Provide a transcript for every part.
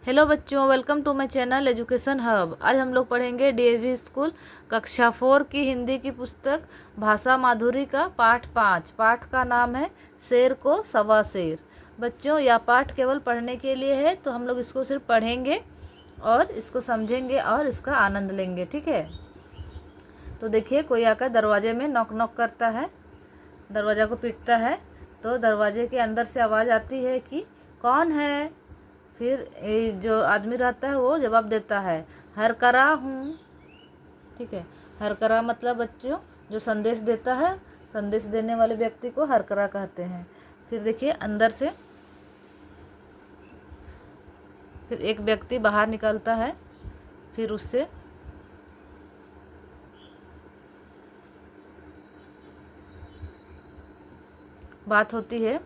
Hello बच्चों, welcome to my channel education hub. आज हम लोग पढ़ेंगे डीएवी स्कूल कक्षा 4 की हिंदी की पुस्तक भाषा माधुरी का पाठ 5। पाठ का नाम है शेर को सवा शेर। बच्चों, यह पाठ केवल पढ़ने के लिए है, तो हम लोग इसको सिर्फ पढ़ेंगे और इसको समझेंगे और इसका आनंद लेंगे, ठीक है। तो देखिए, कोई आकर दरवाजे में नॉक नॉक करता है, दरवाज़ा को पीटता है, तो दरवाजे के अंदर से आवाज़ आती है कि कौन है। फिर जो आदमी रहता है वो जवाब देता है, हरकरा हूँ, ठीक है। हरकरा मतलब बच्चों जो संदेश देता है, संदेश देने वाले व्यक्ति को हरकरा कहते हैं। फिर देखिए, अंदर से फिर एक व्यक्ति बाहर निकलता है, फिर उससे बात होती है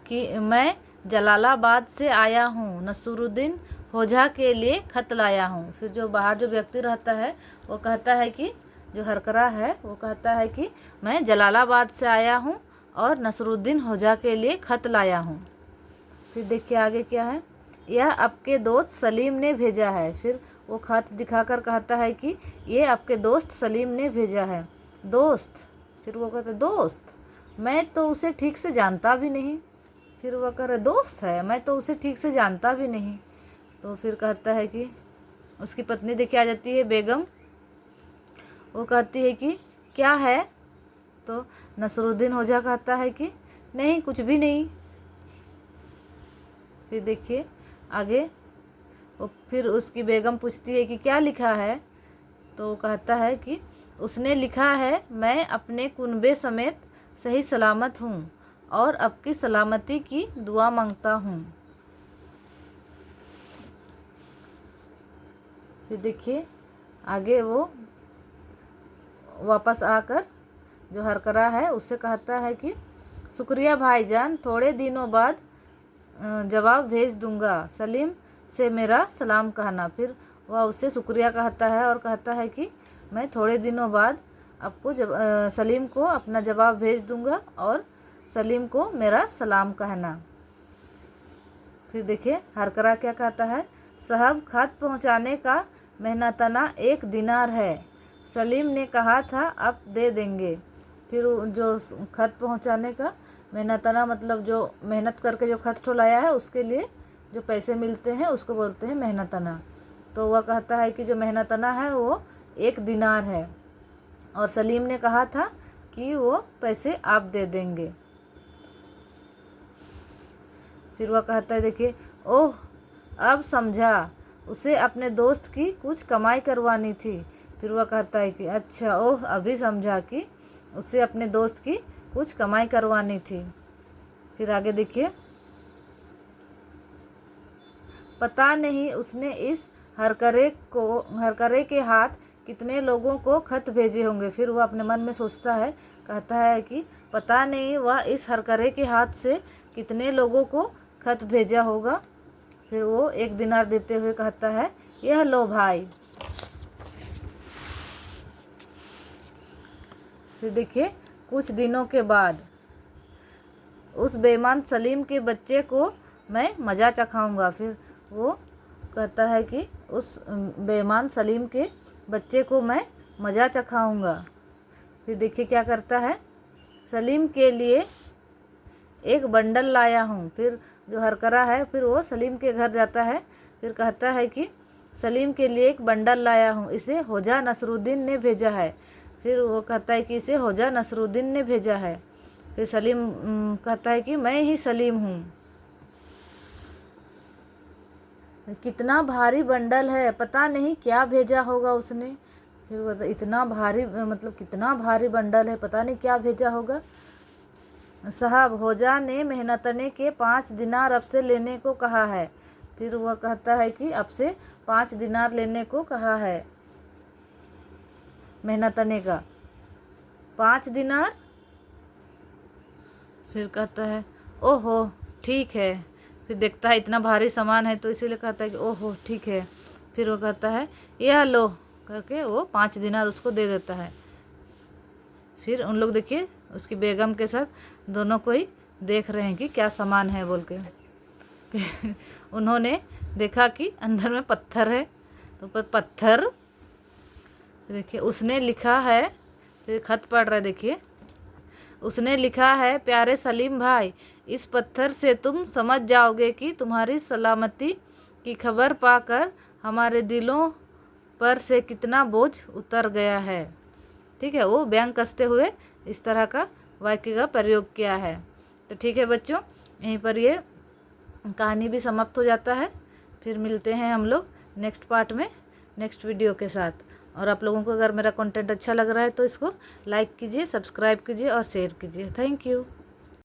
कि मैं जलालाबाद से आया हूँ, नसरुद्दीन होजा के लिए खत लाया हूँ। फिर जो बाहर जो व्यक्ति रहता है वो कहता है कि जो हरकरा है वो कहता है कि मैं जलालाबाद से आया हूँ और नसरुद्दीन होजा के लिए खत लाया हूँ। फिर देखिए आगे क्या है, यह आपके दोस्त सलीम ने भेजा है। फिर वो खत दिखाकर कहता है कि ये आपके दोस्त सलीम ने भेजा है। दोस्त, फिर वो कहता है दोस्त, मैं तो उसे ठीक से जानता भी नहीं। फिर वह कह रहा दोस्त है, मैं तो उसे ठीक से जानता भी नहीं। तो फिर कहता है कि उसकी पत्नी देखिए आ जाती है, बेगम। वो कहती है कि क्या है। तो नसरुद्दीन होजा कहता है कि नहीं, कुछ भी नहीं। फिर देखिए आगे, वो फिर उसकी बेगम पूछती है कि क्या लिखा है। तो वो कहता है कि उसने लिखा है, मैं अपने कुनबे समेत सही सलामत हूँ और आपकी सलामती की दुआ मांगता हूँ। फिर देखिए आगे, वो वापस आकर जो हरकरा है उससे कहता है कि शुक्रिया भाईजान, थोड़े दिनों बाद जवाब भेज दूंगा, सलीम से मेरा सलाम कहना। फिर वह उससे शुक्रिया कहता है और कहता है कि मैं थोड़े दिनों बाद आपको सलीम को अपना जवाब भेज दूंगा और सलीम को मेरा सलाम कहना। फिर देखिए हरकरा क्या कहता है, साहब खत पहुंचाने का मेहनताना 1 दिनार है, सलीम ने कहा था आप दे देंगे। फिर जो खत पहुंचाने का मेहनताना मतलब जो मेहनत करके जो खत ठुलाया है उसके लिए जो पैसे मिलते हैं उसको बोलते हैं मेहनताना। तो वह कहता है कि जो मेहनताना है वो 1 दिनार है और सलीम ने कहा था कि वो पैसे आप दे देंगे। फिर वह कहता है, देखिए, ओह अब समझा, उसे अपने दोस्त की कुछ कमाई करवानी थी। फिर वह कहता है कि अच्छा, ओह अभी समझा कि उसे अपने दोस्त की कुछ कमाई करवानी थी। फिर आगे देखिए, पता नहीं उसने इस हरकरे के हाथ कितने लोगों को खत भेजे होंगे। फिर वह अपने मन में सोचता है, कहता है कि पता नहीं वह इस हरकरे के हाथ से कितने लोगों को खत भेजा होगा। फिर वो 1 दिनार देते हुए कहता है, यह लो भाई। फिर देखिए कुछ दिनों के बाद उस बेईमान सलीम के बच्चे को मैं मज़ा चखाऊंगा। फिर वो कहता है कि उस बेईमान सलीम के बच्चे को मैं मज़ा चखाऊंगा। फिर देखिए क्या करता है, सलीम के लिए एक बंडल लाया हूँ। फिर जो हरकरा है फिर वो सलीम के घर जाता है, फिर कहता है कि सलीम के लिए एक बंडल लाया हूँ, इसे होजा नसरुद्दीन ने भेजा है। फिर वो कहता है कि इसे होजा नसरुद्दीन ने भेजा है। फिर सलीम कहता है कि मैं ही सलीम हूँ। कितना भारी बंडल है, पता नहीं क्या भेजा होगा उसने। फिर वो इतना भारी मतलब कितना भारी बंडल है, पता नहीं क्या भेजा होगा। साहब होजा ने मेहनतने के 5 दिनार अब से लेने को कहा है। फिर वह कहता है कि अब से 5 दिनार लेने को कहा है मेहनतने का 5 दिनार। फिर कहता है ओहो ठीक है। फिर देखता है इतना भारी सामान है तो इसीलिए कहता है कि ओहो ठीक है। फिर वो कहता है यह लो करके वो 5 दिनार उसको दे देता है। फिर उन लोग देखिए उसकी बेगम के साथ दोनों को ही देख रहे हैं कि क्या सामान है बोल के। उन्होंने देखा कि अंदर में पत्थर है, तो पत्थर, देखिए उसने लिखा है, फिर खत पढ़ रहे, देखिए उसने लिखा है, प्यारे सलीम भाई, इस पत्थर से तुम समझ जाओगे कि तुम्हारी सलामती की खबर पाकर हमारे दिलों पर से कितना बोझ उतर गया है। ठीक है, वो व्यंग कसते हुए इस तरह का वाक्य का प्रयोग किया है। तो ठीक है बच्चों, यहीं पर ये कहानी भी समाप्त हो जाता है। फिर मिलते हैं हम लोग नेक्स्ट पार्ट में, नेक्स्ट वीडियो के साथ। और आप लोगों को अगर मेरा कंटेंट अच्छा लग रहा है तो इसको लाइक कीजिए, सब्सक्राइब कीजिए और शेयर कीजिए। Thank you.